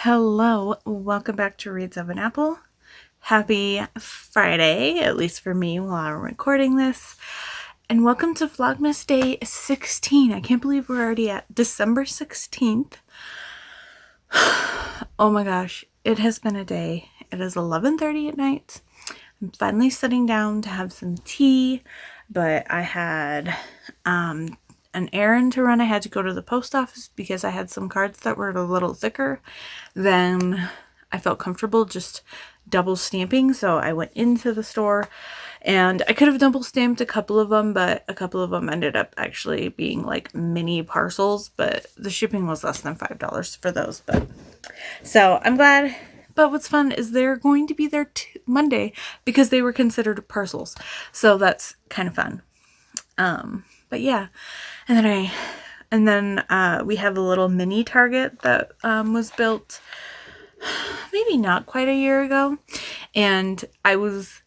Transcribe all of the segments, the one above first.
Hello, welcome back to Reads of an Apple. Happy Friday, at least for me while I'm recording this. And welcome to Vlogmas Day 16. I can't believe we're already at December 16th. Oh my gosh, it has been a day. It is 11:30 at night. I'm finally sitting down to have some tea, but I had an errand to run. I had to go to the post office because I had some cards that were a little thicker than I felt comfortable just double stamping. So I went into the store and I could have double stamped a couple of them, but a couple of them ended up actually being like mini parcels, but the shipping was less than $5 for those. But so I'm glad. But what's fun is they're going to be there Monday because they were considered parcels. So that's kind of fun. But yeah, and then we have a little mini Target that was built maybe not quite a year ago, and I was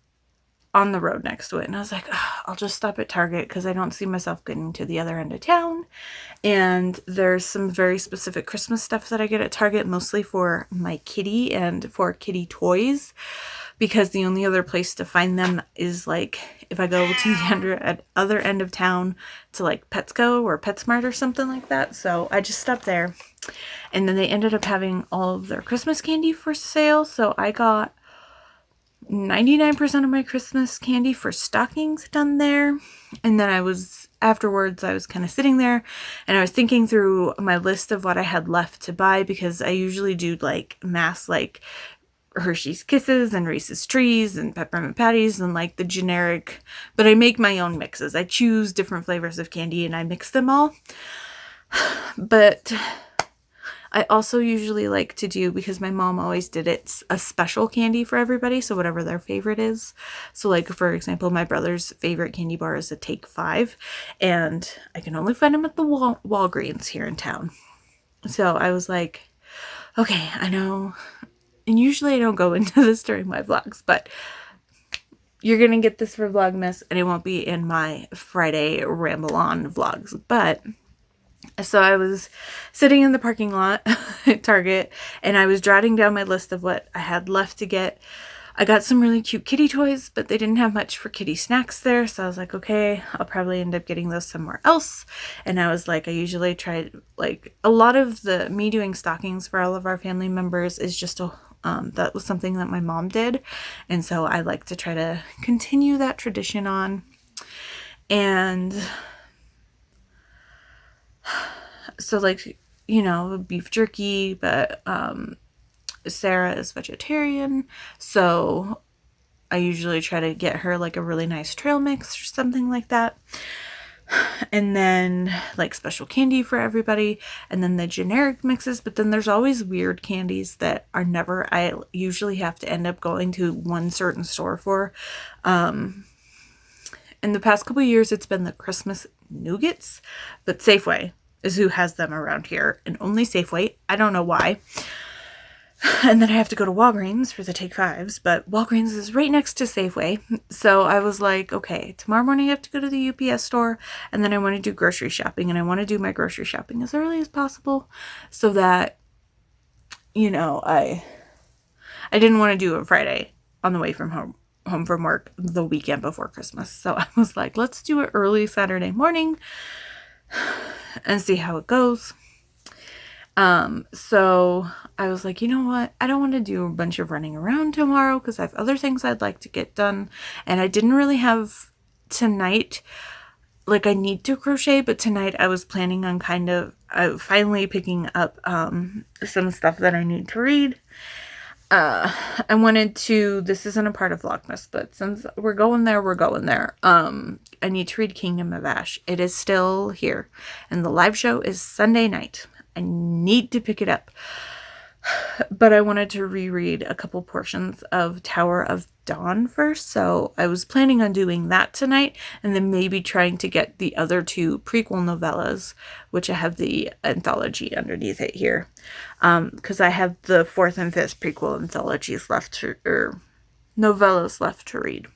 on the road next to it, and I was like, oh, I'll just stop at Target because I don't see myself getting to the other end of town. And there's some very specific Christmas stuff that I get at Target, mostly for my kitty and for kitty toys, because the only other place to find them is like if I go to the other end of town to like Petco or PetSmart or something like that. So I just stopped there, and then they ended up having all of their Christmas candy for sale. So I got 99% of my Christmas candy for stockings done there. And then afterwards I was kind of sitting there and I was thinking through my list of what I had left to buy, because I usually do like mass like Hershey's Kisses and Reese's Trees and Peppermint Patties and like the generic, but I make my own mixes. I choose different flavors of candy and I mix them all. But I also usually like to do, because my mom always did it, a special candy for everybody, so whatever their favorite is. So like, for example, my brother's favorite candy bar is a Take 5, and I can only find them at the Walgreens here in town. So I was like, okay, I know, and usually I don't go into this during my vlogs, but you're gonna get this for Vlogmas, and it won't be in my Friday ramble on vlogs. But so I was sitting in the parking lot at Target, and I was jotting down my list of what I had left to get. I got some really cute kitty toys, but they didn't have much for kitty snacks there. So I was like, okay, I'll probably end up getting those somewhere else. And I was like, I usually try, like, a lot of me doing stockings for all of our family members is just that was something that my mom did. And so I like to try to continue that tradition on. And so like, you know, beef jerky, but Sarah is vegetarian, so I usually try to get her like a really nice trail mix or something like that. And then like special candy for everybody, and then the generic mixes. But then there's always weird candies that I usually have to end up going to one certain store for. In the past couple of years it's been the Christmas nougats, but Safeway is who has them around here, and only Safeway. I don't know why. And then I have to go to Walgreens for the Take 5s, but Walgreens is right next to Safeway. So I was like, okay, tomorrow morning I have to go to the UPS store, and then I want to do grocery shopping, and I want to do my grocery shopping as early as possible so that, you know, I didn't want to do it Friday on the way from home from work the weekend before Christmas. So I was like, let's do it early Saturday morning and see how it goes. So I was like, you know what? I don't want to do a bunch of running around tomorrow because I have other things I'd like to get done. And I didn't really have tonight, like I need to crochet, but tonight I was planning on kind of finally picking up some stuff that I need to read. I wanted to, this isn't a part of Vlogmas, but since we're going there, I need to read Kingdom of Ash. It is still here, and the live show is Sunday night. I need to pick it up, but I wanted to reread a couple portions of Tower of Dawn first, so I was planning on doing that tonight, and then maybe trying to get the other two prequel novellas, which I have the anthology underneath it here, because I have the 4th and 5th prequel anthologies left or novellas left to read.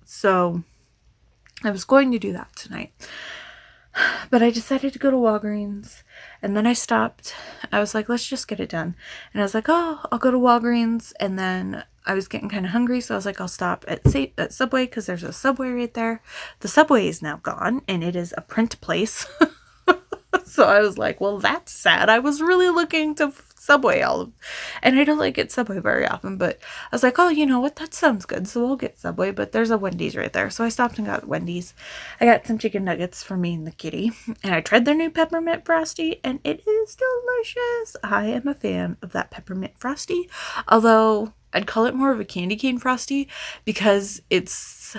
So I was going to do that tonight. But I decided to go to Walgreens, and then I stopped. I was like, let's just get it done. And I was like, oh, I'll go to Walgreens. And then I was getting kind of hungry, so I was like, I'll stop at Subway, because there's a Subway right there. The Subway is now gone, and it is a print place. So I was like, well, that's sad. I was really looking to Subway and I don't like get Subway very often, but I was like, oh, you know what? That sounds good. So we'll get Subway, but there's a Wendy's right there. So I stopped and got Wendy's. I got some chicken nuggets for me and the kitty, and I tried their new peppermint frosty, and it is delicious. I am a fan of that peppermint frosty, although I'd call it more of a candy cane frosty because it's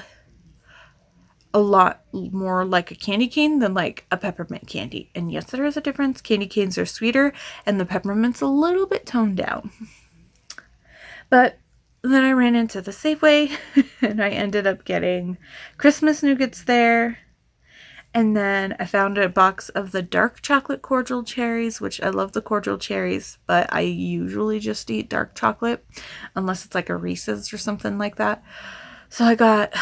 a lot more like a candy cane than like a peppermint candy. And yes, there is a difference. Candy canes are sweeter and the peppermint's a little bit toned down. But then I ran into the Safeway and I ended up getting Christmas nougats there. And then I found a box of the dark chocolate cordial cherries, which I love the cordial cherries, but I usually just eat dark chocolate unless it's like a Reese's or something like that. So I got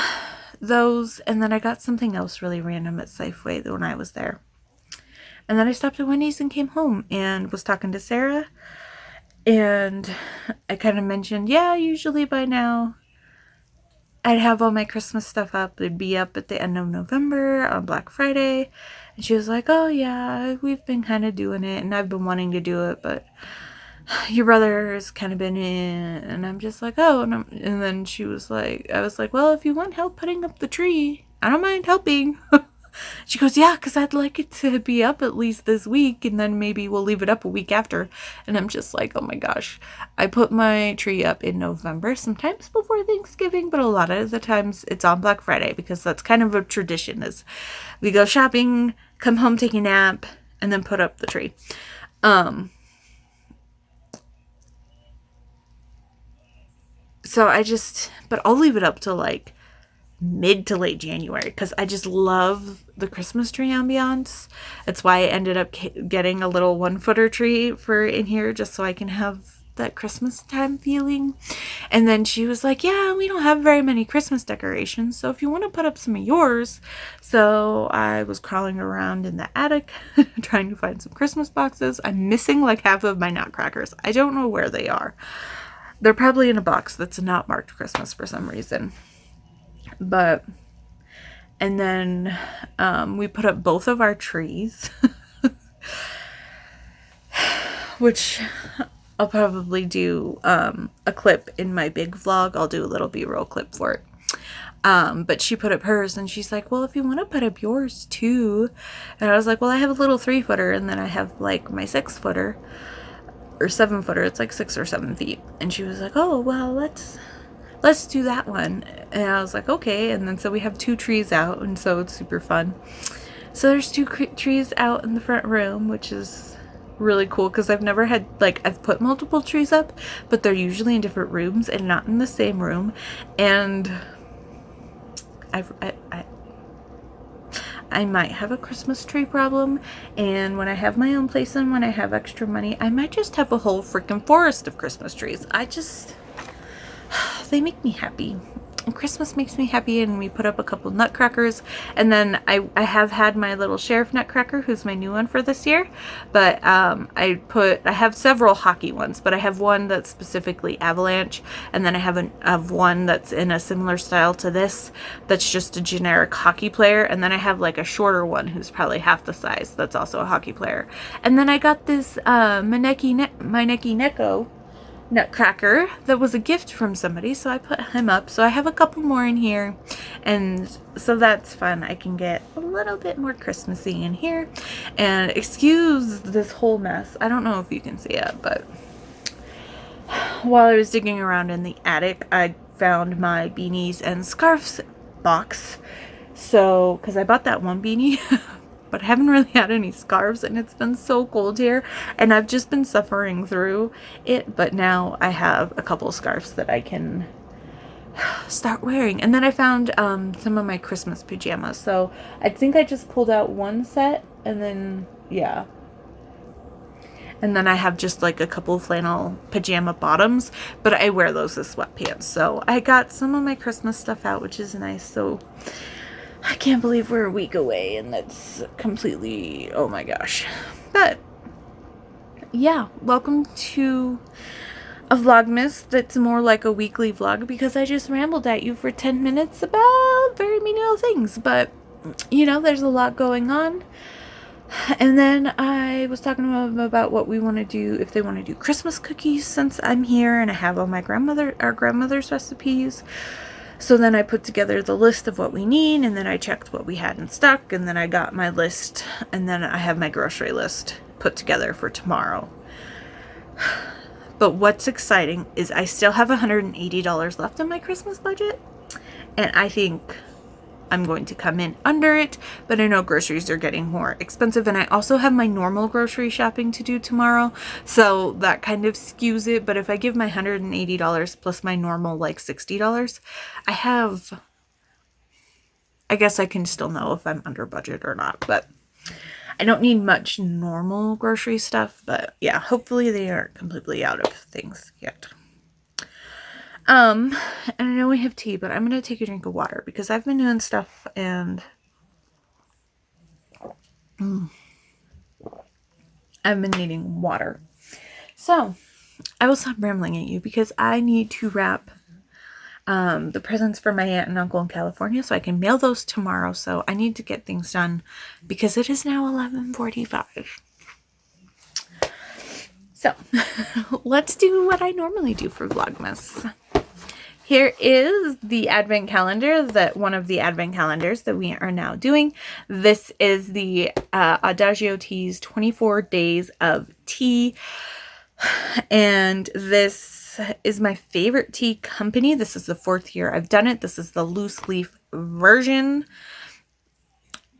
those, and then I got something else really random at Safeway when I was there. And then I stopped at Wendy's and came home and was talking to Sarah, and I kind of mentioned, yeah, usually by now I'd have all my Christmas stuff up. It'd be up at the end of November on Black Friday. And she was like, oh yeah, we've been kind of doing it, and I've been wanting to do it, but your brother has kind of been in. And I'm just like, oh. And then she was like, I was like, well, if you want help putting up the tree, I don't mind helping. She goes, yeah, because I'd like it to be up at least this week, and then maybe we'll leave it up a week after. And I'm just like, oh my gosh. I put my tree up in November, sometimes before Thanksgiving, but a lot of the times it's on Black Friday, because that's kind of a tradition, is we go shopping, come home, take a nap, and then put up the tree. So but I'll leave it up to like mid to late January, because I just love the Christmas tree ambiance. That's why I ended up getting a little 1-footer tree for in here, just so I can have that Christmas time feeling. And then she was like, yeah, we don't have very many Christmas decorations, so if you want to put up some of yours. So I was crawling around in the attic trying to find some Christmas boxes. I'm missing like half of my nutcrackers. I don't know where they are. They're probably in a box that's not marked Christmas for some reason. But, and then we put up both of our trees, which I'll probably do a clip in my big vlog. I'll do a little B-roll clip for it. But she put up hers, and she's like, well, if you want to put up yours too. And I was like, well, I have a little 3-footer, and then I have like my 6-footer. Or 7-footer, it's like 6 or 7 feet. And she was like, oh, well, let's do that one. And I was like, okay. And then so we have 2 trees out, and so it's super fun. So there's 2 trees out in the front room, which is really cool, because I've never had, like, I've put multiple trees up, but they're usually in different rooms and not in the same room. And I might have a Christmas tree problem, and when I have my own place and when I have extra money, I might just have a whole freaking forest of Christmas trees. They make me happy. And Christmas makes me happy, and we put up a couple nutcrackers, and then I have had my little sheriff nutcracker, who's my new one for this year, but I have several hockey ones, but I have one that's specifically Avalanche, and then I have one that's in a similar style to this, that's just a generic hockey player, and then I have like a shorter one who's probably half the size, that's also a hockey player. And then I got this Maneki Neko nutcracker that was a gift from somebody, so I put him up. So I have a couple more in here, and so that's fun. I can get a little bit more Christmassy in here. And excuse this whole mess, I don't know if you can see it, but while I was digging around in the attic, I found my beanies and scarves box. So because I bought that one beanie but I haven't really had any scarves, and it's been so cold here, and I've just been suffering through it. But now I have a couple scarves that I can start wearing. And then I found some of my Christmas pajamas, so I think I just pulled out one set, and then yeah, and then I have just like a couple flannel pajama bottoms, but I wear those as sweatpants. So I got some of my Christmas stuff out, which is nice. So I can't believe we're a week away, and that's completely, oh my gosh. But yeah, welcome to a Vlogmas that's more like a weekly vlog, because I just rambled at you for 10 minutes about very menial things. But you know, there's a lot going on. And then I was talking to them about what we want to do, if they want to do Christmas cookies, since I'm here and I have all my our grandmother's recipes. So then I put together the list of what we need, and then I checked what we had in stock, and then I got my list, and then I have my grocery list put together for tomorrow. But what's exciting is I still have $180 left in my Christmas budget, and I think I'm going to come in under it, but I know groceries are getting more expensive, and I also have my normal grocery shopping to do tomorrow, so that kind of skews it. But if I give my $180 plus my normal like $60, I guess I can still know if I'm under budget or not, but I don't need much normal grocery stuff. But yeah, hopefully they aren't completely out of things yet. And I know we have tea, but I'm going to take a drink of water because I've been doing stuff and I've been needing water. So I will stop rambling at you because I need to wrap the presents for my aunt and uncle in California so I can mail those tomorrow. So I need to get things done because it is now 11:45. So let's do what I normally do for Vlogmas. Here is the advent calendar, one of the advent calendars that we are now doing. This is the Adagio Tea's 24 Days of Tea. And this is my favorite tea company. This is the 4th year I've done it. This is the loose leaf version.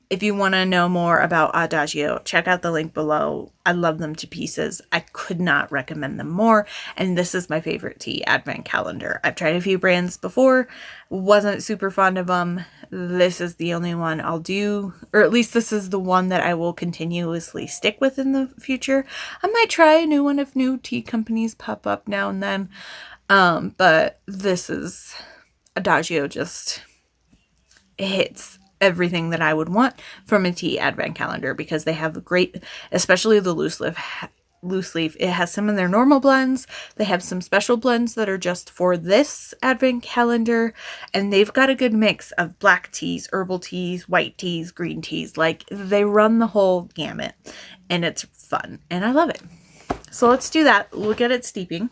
If you want to know more about Adagio, check out the link below. I love them to pieces. I could not recommend them more. And this is my favorite tea advent calendar. I've tried a few brands before, wasn't super fond of them. This is the only one I'll do, or at least this is the one that I will continuously stick with in the future. I might try a new one if new tea companies pop up now and then. But this is Adagio, just hits everything that I would want from a tea advent calendar, because they have great, especially the loose leaf. It has some of their normal blends. They have some special blends that are just for this advent calendar, and they've got a good mix of black teas, herbal teas, white teas, green teas. Like, they run the whole gamut, and it's fun, and I love it. So let's do that. We'll get it steeping.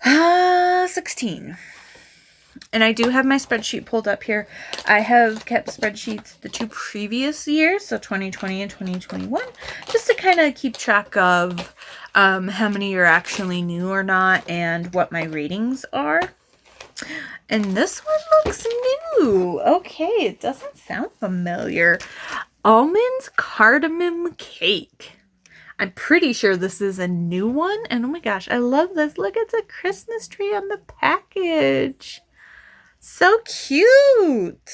16. And I do have my spreadsheet pulled up here. I have kept spreadsheets the 2 previous years, so 2020 and 2021, just to kind of keep track of how many are actually new or not and what my ratings are. And this one looks new. Okay, it doesn't sound familiar. Almonds cardamom cake. I'm pretty sure this is a new one. And oh my gosh, I love this. Look, it's a Christmas tree on the package. So cute.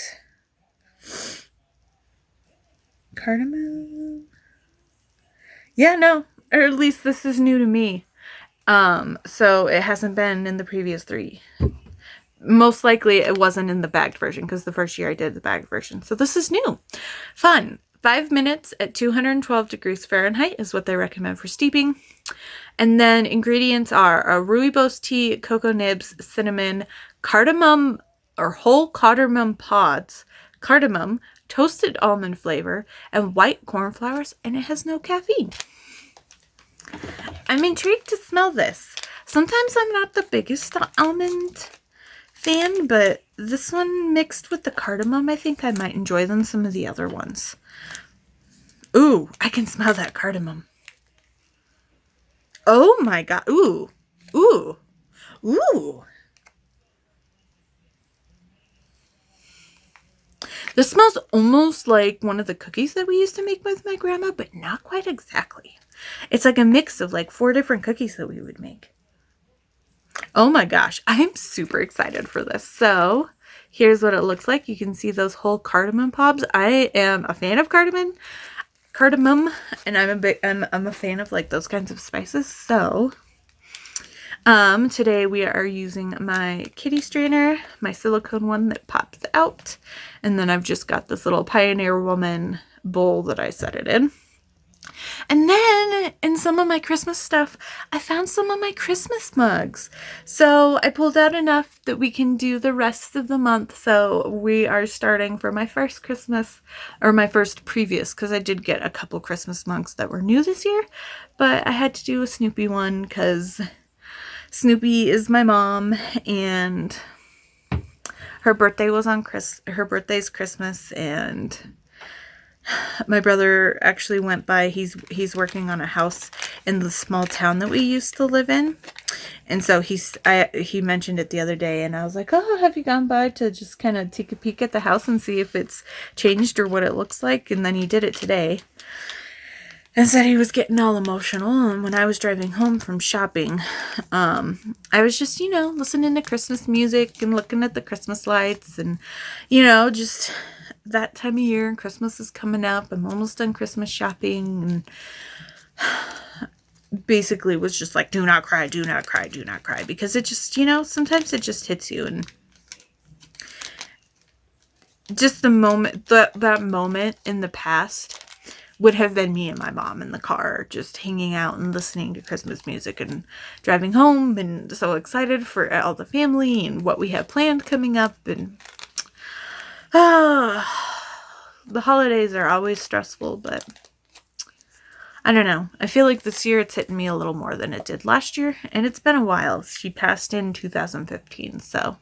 Cardamom. Yeah, no, or at least this is new to me. So it hasn't been in the previous 3. Most likely it wasn't in the bagged version, because the first year I did the bagged version. So this is new. Fun. 5 minutes at 212 degrees Fahrenheit is what they recommend for steeping. And then ingredients are a rooibos tea, cocoa nibs, cinnamon, cardamom or whole cardamom pods, cardamom, toasted almond flavor, and white corn flowers, and it has no caffeine. I'm intrigued to smell this. Sometimes I'm not the biggest almond fan, but this one mixed with the cardamom, I think I might enjoy than some of the other ones. Ooh, I can smell that cardamom. Oh my god. Ooh. Ooh. Ooh. This smells almost like one of the cookies that we used to make with my grandma, but not quite exactly. It's like a mix of like 4 different cookies that we would make. Oh my gosh, I'm super excited for this. So here's what it looks like. You can see those whole cardamom pods. I am a fan of cardamom, and I'm a fan of like those kinds of spices. So Today we are using my kitty strainer, my silicone one that pops out. And then I've just got this little Pioneer Woman bowl that I set it in. And then in some of my Christmas stuff, I found some of my Christmas mugs. So I pulled out enough that we can do the rest of the month. So we are starting for my first Christmas, or my first previous, because I did get a couple Christmas mugs that were new this year. But I had to do a Snoopy one because Snoopy is my mom, and her birthday was on her birthday's Christmas, and my brother actually went by. He's working on a house in the small town that we used to live in, and so he mentioned it the other day, and I was like, oh, have you gone by to just kind of take a peek at the house and see if it's changed or what it looks like? And then he did it today and said he was getting all emotional. And when I was driving home from shopping, I was just, listening to Christmas music and looking at the Christmas lights, and just that time of year, and Christmas is coming up. I'm almost done Christmas shopping, and basically was just like, do not cry, do not cry, do not cry, because it just, sometimes it just hits you. And just the moment, that moment in the past would have been me and my mom in the car, just hanging out and listening to Christmas music and driving home, and so excited for all the family and what we have planned coming up. And the holidays are always stressful, but I don't know. I feel like this year it's hitting me a little more than it did last year, and it's been a while. She passed in 2015, so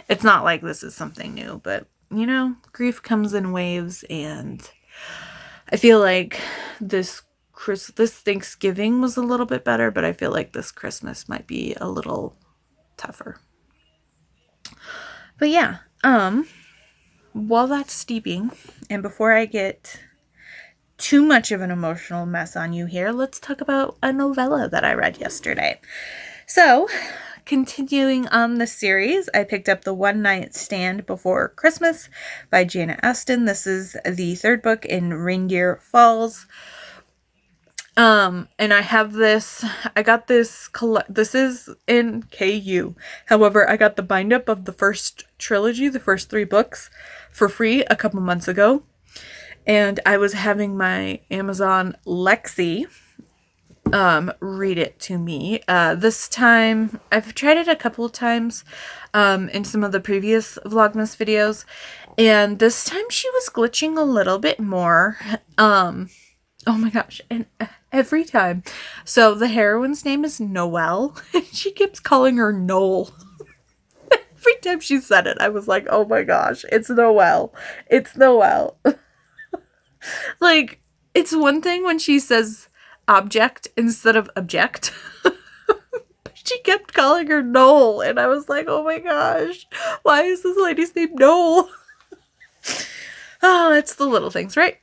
it's not like this is something new, but grief comes in waves, and I feel like this Thanksgiving was a little bit better, but I feel like this Christmas might be a little tougher. But yeah, while that's steeping, and before I get too much of an emotional mess on you here, let's talk about a novella that I read yesterday. So, continuing on the series, I picked up The One Night Stand Before Christmas by Jana Aston. This is the third book in Reindeer Falls. And I have this, I got this, this is in KU. However, I got the bind up of the first trilogy, the first 3 books, for free a couple months ago. And I was having my Amazon Lexi read it to me. This time, I've tried it a couple of times in some of the previous Vlogmas videos, and this time she was glitching a little bit more. Oh my gosh, and every time. So the heroine's name is Noelle, and she keeps calling her Noel. Every time she said it, I was like, oh my gosh, it's Noelle. It's Noelle. Like, it's one thing when she says object instead of object. She kept calling her Noel, and I was like, oh my gosh, why is this lady's name Noel? Oh, it's the little things, right?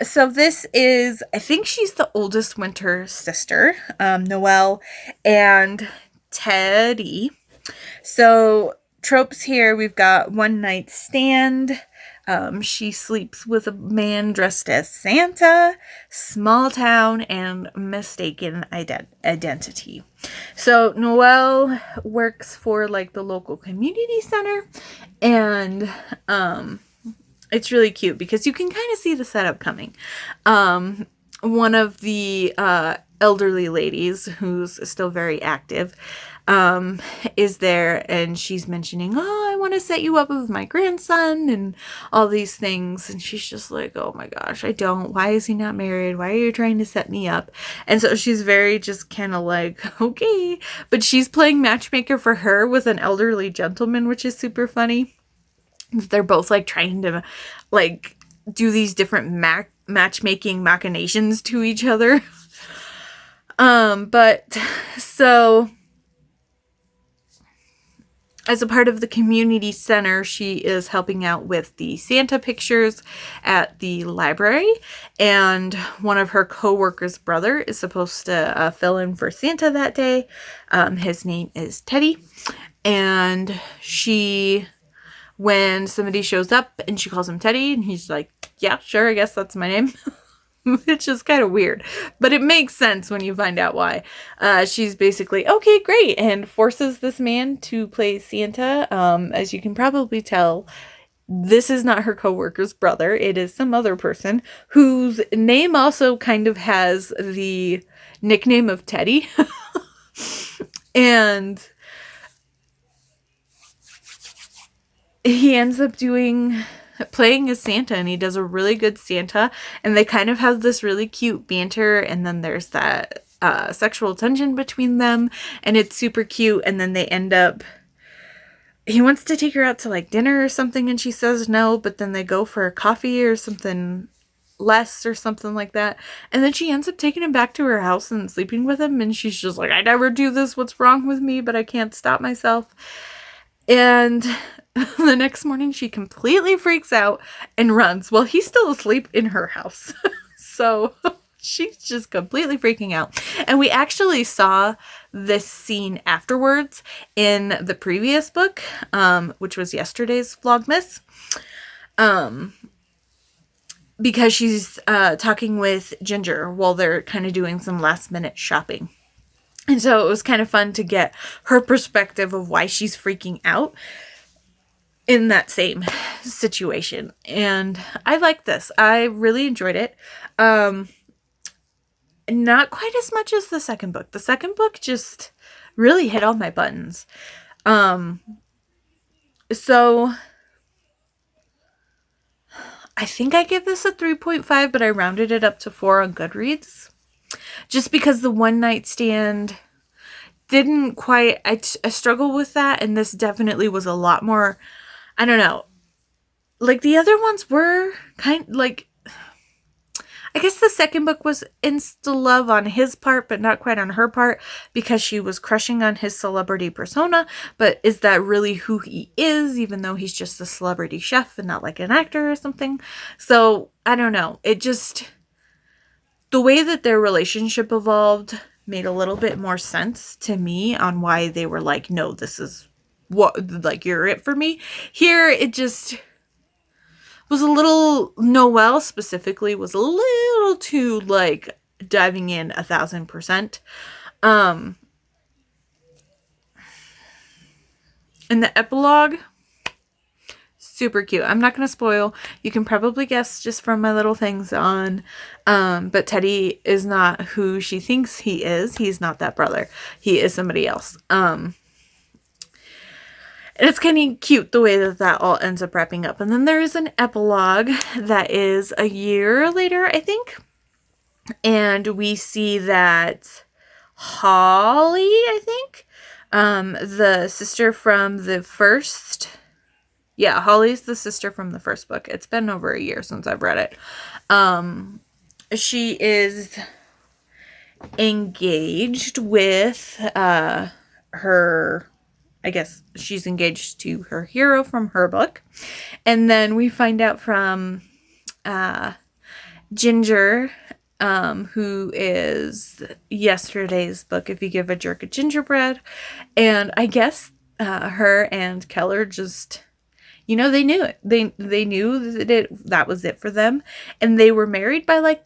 So this is, I think she's the oldest Winter sister, Noelle and Teddy. So tropes here, we've got one night stand. She sleeps with a man dressed as Santa, small town, and mistaken identity. So Noelle works for like the local community center, and it's really cute because you can kind of see the setup coming. One of the elderly ladies, who's still very active, is there, and she's mentioning, oh, I want to set you up with my grandson and all these things. And she's just like, oh my gosh, I don't. Why is he not married? Why are you trying to set me up? And so she's very just kind of like, okay. But she's playing matchmaker for her with an elderly gentleman, which is super funny. They're both like trying to like do these different matchmaking machinations to each other. But so as a part of the community center, she is helping out with the Santa pictures at the library, and one of her co-workers' brother is supposed to fill in for Santa that day. His name is Teddy, and when somebody shows up and she calls him Teddy, and he's like, yeah, sure, I guess that's my name. which is kind of weird, but it makes sense when you find out why. She's basically, okay, great, and forces this man to play Santa. As you can probably tell, this is not her coworker's brother. It is some other person whose name also kind of has the nickname of Teddy. And he ends up playing as Santa, and he does a really good Santa, and they kind of have this really cute banter, and then there's that sexual tension between them, and it's super cute. And then they end up, he wants to take her out to like dinner or something, and she says no, but then they go for a coffee or something less or something like that, and then she ends up taking him back to her house and sleeping with him, and she's just like, I never do this, what's wrong with me, but I can't stop myself. And the next morning she completely freaks out and runs while he's still asleep in her house. So she's just completely freaking out. And we actually saw this scene afterwards in the previous book, which was yesterday's Vlogmas. Because she's talking with Ginger while they're kind of doing some last minute shopping. And so it was kind of fun to get her perspective of why she's freaking out in that same situation. And I like this. I really enjoyed it. Not quite as much as the second book. The second book just really hit all my buttons. So I think I give this a 3.5, but I rounded it up to 4 on Goodreads. Just because the one night stand didn't quite, I struggle with that, and this definitely was a lot more, I don't know, like the other ones were kind like, I guess the second book was insta-love on his part, but not quite on her part, because she was crushing on his celebrity persona, but is that really who he is, even though he's just a celebrity chef and not like an actor or something? So, I don't know, it just, the way that their relationship evolved made a little bit more sense to me on why they were like, no, this is what, like, you're it for me. Here, it just was a little, Noelle specifically was a little too, like, diving in 1,000%. And the epilogue, super cute. I'm not going to spoil. You can probably guess just from my little things on. But Teddy is not who she thinks he is. He's not that brother. He is somebody else. And it's kind of cute the way that that all ends up wrapping up. And then there is an epilogue that is a year later, I think. And we see that Holly, I think, the sister from the first... Yeah, Holly's the sister from the first book. It's been over a year since I've read it. She is engaged with her, I guess she's engaged to her hero from her book. And then we find out from Ginger, who is yesterday's book, If You Give a Jerk a Gingerbread. And I guess her and Keller just... You know, they knew it. They knew that was it for them. And they were married by like,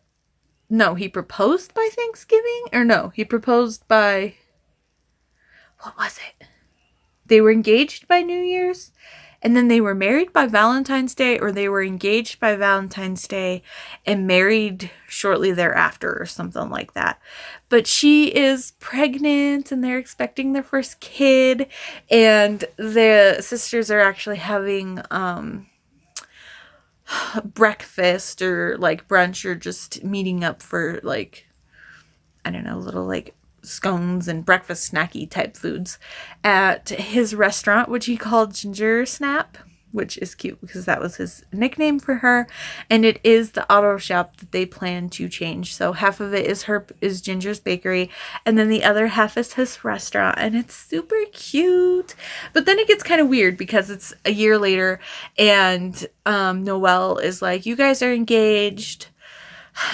no, he proposed by Thanksgiving? Or no, he proposed by, what was it? They were engaged by New Year's. And then they were married by Valentine's Day, or they were engaged by Valentine's Day and married shortly thereafter or something like that. But she is pregnant and they're expecting their first kid, and the sisters are actually having breakfast or like brunch, or just meeting up for like, I don't know, little like scones and breakfast snacky type foods at his restaurant, which he called Ginger Snap, which is cute because that was his nickname for her. And it is the auto shop that they plan to change. So half of it is Ginger's bakery, and then the other half is his restaurant, and it's super cute. But then it gets kind of weird because it's a year later, and Noelle is like, you guys are engaged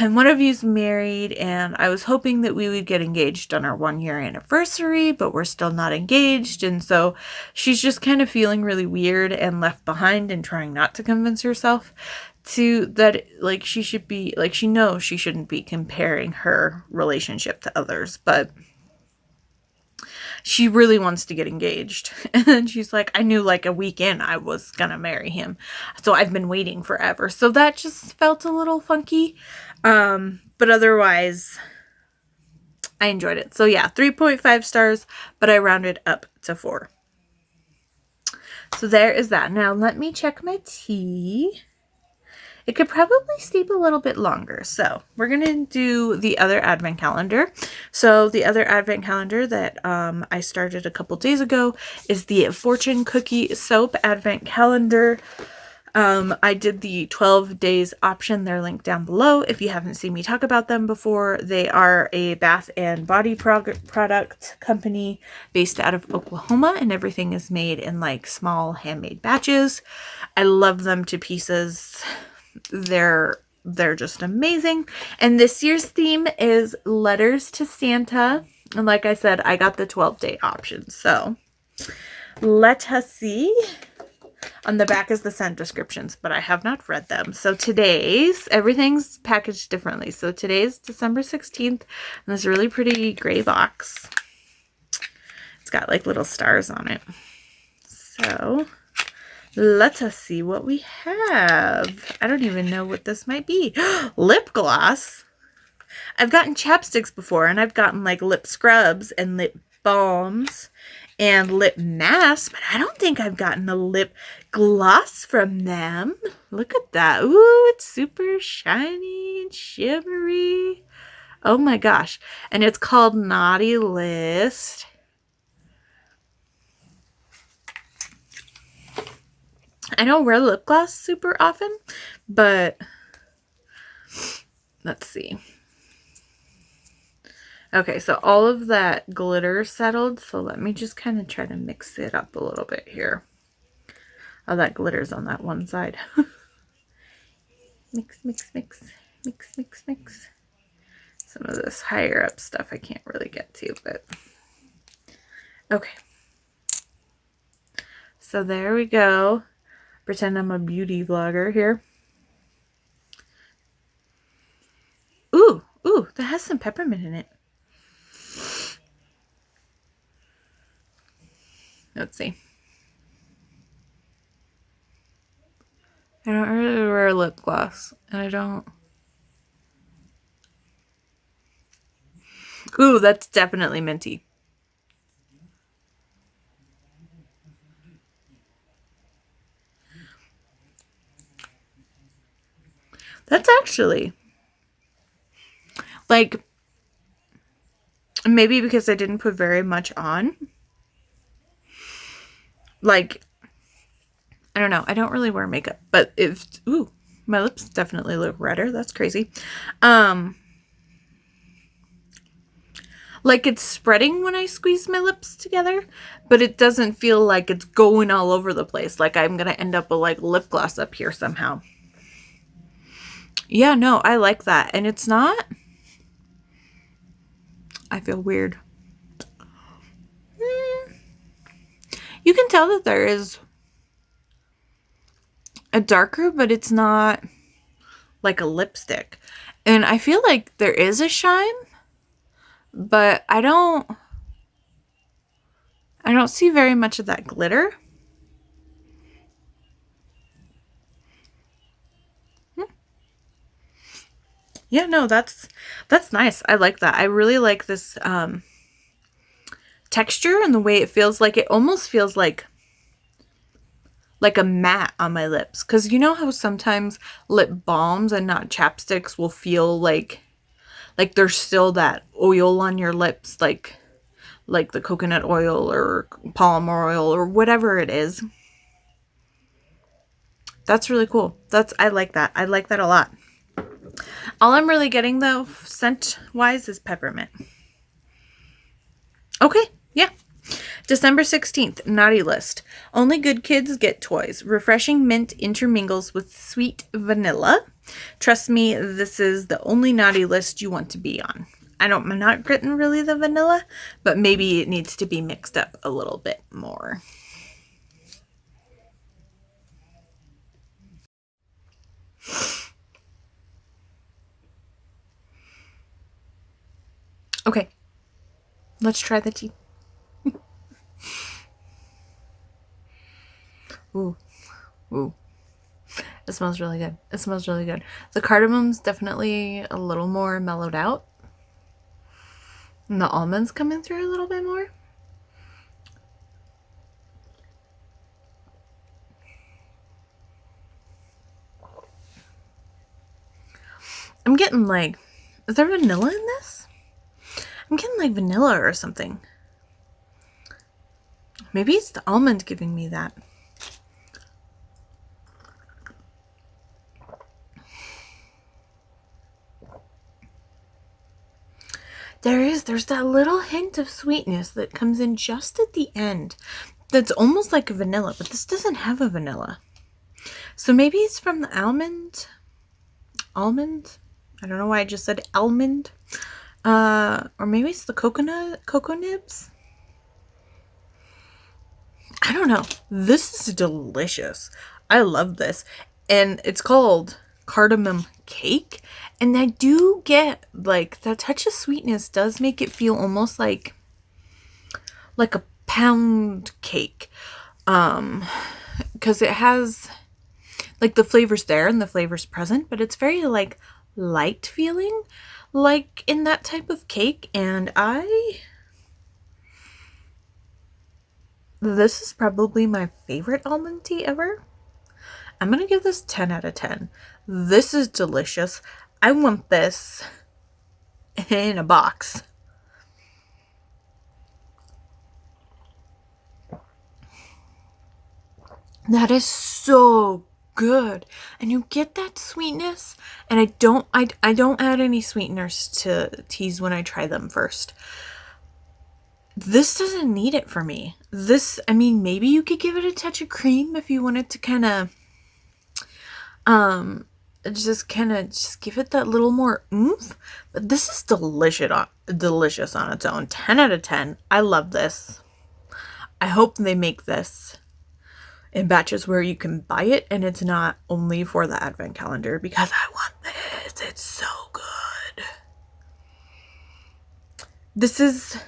and one of you's married, and I was hoping that we would get engaged on our 1-year anniversary, but we're still not engaged. And so she's just kind of feeling really weird and left behind and trying not to convince herself to that, like, she should be, like, she knows she shouldn't be comparing her relationship to others, but she really wants to get engaged. And she's like, I knew like a week in I was gonna marry him, so I've been waiting forever. So that just felt a little funky, but otherwise I enjoyed it. So yeah, 3.5 stars, but I rounded up to 4. So there is that. Now let me check my tea. It could probably steep a little bit longer. So we're going to do the other advent calendar. So the other advent calendar that I started a couple days ago is the Fortune Cookie Soap Advent Calendar. I did the 12 days option. They're linked down below. If you haven't seen me talk about them before, they are a bath and body product company based out of Oklahoma, and everything is made in like small handmade batches. I love them to pieces. They're just amazing. And this year's theme is Letters to Santa. And like I said, I got the 12-day option. So let us see. On the back is the scent descriptions, but I have not read them. So everything's packaged differently. So today's December 16th, and this really pretty gray box. It's got like little stars on it. So let us see what we have. I don't even know what this might be. Lip gloss. I've gotten chapsticks before, and I've gotten like lip scrubs and lip balms and lip masks, but I don't think I've gotten a lip gloss from them. Look at that. Ooh, it's super shiny and shimmery. Oh my gosh. And it's called Naughty List. I don't wear lip gloss super often, but let's see. Okay, so all of that glitter settled, so let me just kind of try to mix it up a little bit here. Oh, that glitter's on that one side. Mix, mix, mix, mix, mix, mix. Some of this higher up stuff I can't really get to, but okay. So there we go. Pretend I'm a beauty vlogger here. Ooh, that has some peppermint in it. Let's see. I don't really wear lip gloss, and I don't. Ooh, that's definitely minty. That's actually, like, maybe because I didn't put very much on. Like, I don't know. I don't really wear makeup, but ooh, my lips definitely look redder. That's crazy. Like, it's spreading when I squeeze my lips together, but it doesn't feel like it's going all over the place. Like I'm going to end up with like lip gloss up here somehow. Yeah, no, I like that. And it's not, I feel weird. You can tell that there is a darker, but it's not like a lipstick. And I feel like there is a shine, but I don't see very much of that glitter. Yeah, no, that's nice. I like that. I really like this texture and the way it feels. Like, it almost feels like a matte on my lips. Because you know how sometimes lip balms and not chapsticks will feel like there's still that oil on your lips, like the coconut oil or palm oil or whatever it is. That's really cool. I like that. I like that a lot. All I'm really getting, though, scent-wise, is peppermint. Okay, yeah. December 16th, Naughty List. Only good kids get toys. Refreshing mint intermingles with sweet vanilla. Trust me, this is the only Naughty List you want to be on. I'm not getting really the vanilla, but maybe it needs to be mixed up a little bit more. Okay, let's try the tea. Ooh, ooh. It smells really good. It smells really good. The cardamom's definitely a little more mellowed out. And the almonds coming through a little bit more. I'm getting like, is there vanilla in this? I'm getting like vanilla or something. Maybe it's the almond giving me that. There's that little hint of sweetness that comes in just at the end. That's almost like a vanilla, but this doesn't have a vanilla. So maybe it's from the almond. I don't know why I just said almond. Or maybe it's the cocoa nibs. I don't know. This is delicious. I love this. And it's called cardamom cake. And I do get like that touch of sweetness does make it feel almost like a pound cake. Because it has like the flavors there and the flavors present, but it's very like light feeling like in that type of cake. And this is probably my favorite almond tea ever. I'm going to give this 10 out of 10. This is delicious. I want this in a box. That is so good. And you get that sweetness. And I don't add any sweeteners to teas when I try them first. This doesn't need it for me. This, I mean, maybe you could give it a touch of cream if you wanted to kind of just give it that little more oomph. But this is delicious on its own. 10 out of 10. I love this. I hope they make this in batches where you can buy it and it's not only for the advent calendar, because I want this. It's so good. This is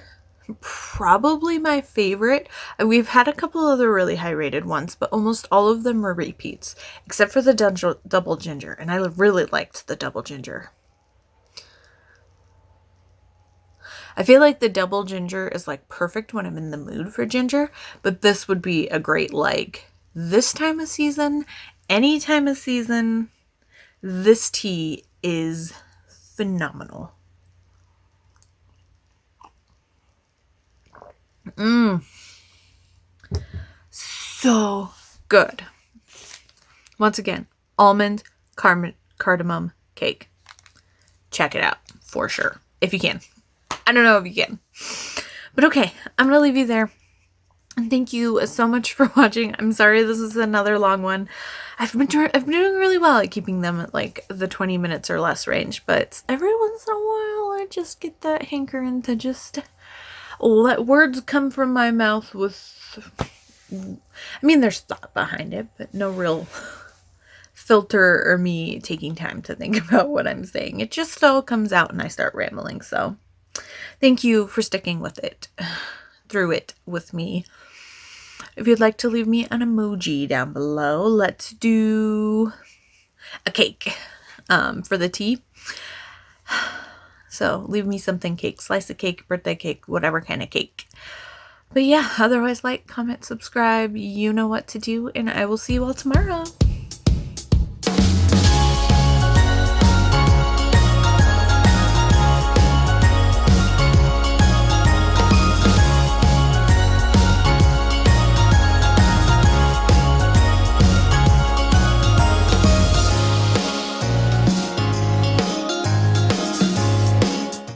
probably my favorite. We've had a couple other really high rated ones, but almost all of them were repeats, except for the double ginger, and I really liked the double ginger. I feel like the double ginger is like perfect when I'm in the mood for ginger, but this would be a great like this time of season, any time of season. This tea is phenomenal. So good. Once again, almond cardamom cake. Check it out for sure, if you can. I don't know if you can. But okay, I'm going to leave you there. And thank you so much for watching. I'm sorry this is another long one. I've been doing really well at keeping them at like the 20 minutes or less range, but every once in a while I just get that hankering to just let words come from my mouth with, I mean, there's thought behind it, but no real filter or me taking time to think about what I'm saying. It just all comes out and I start rambling. So thank you for sticking with it, through it with me. If you'd like to leave me an emoji down below, let's do a cake for the tea. So leave me something cake, slice of cake, birthday cake, whatever kind of cake. But yeah, otherwise like, comment, subscribe, you know what to do, and I will see you all tomorrow.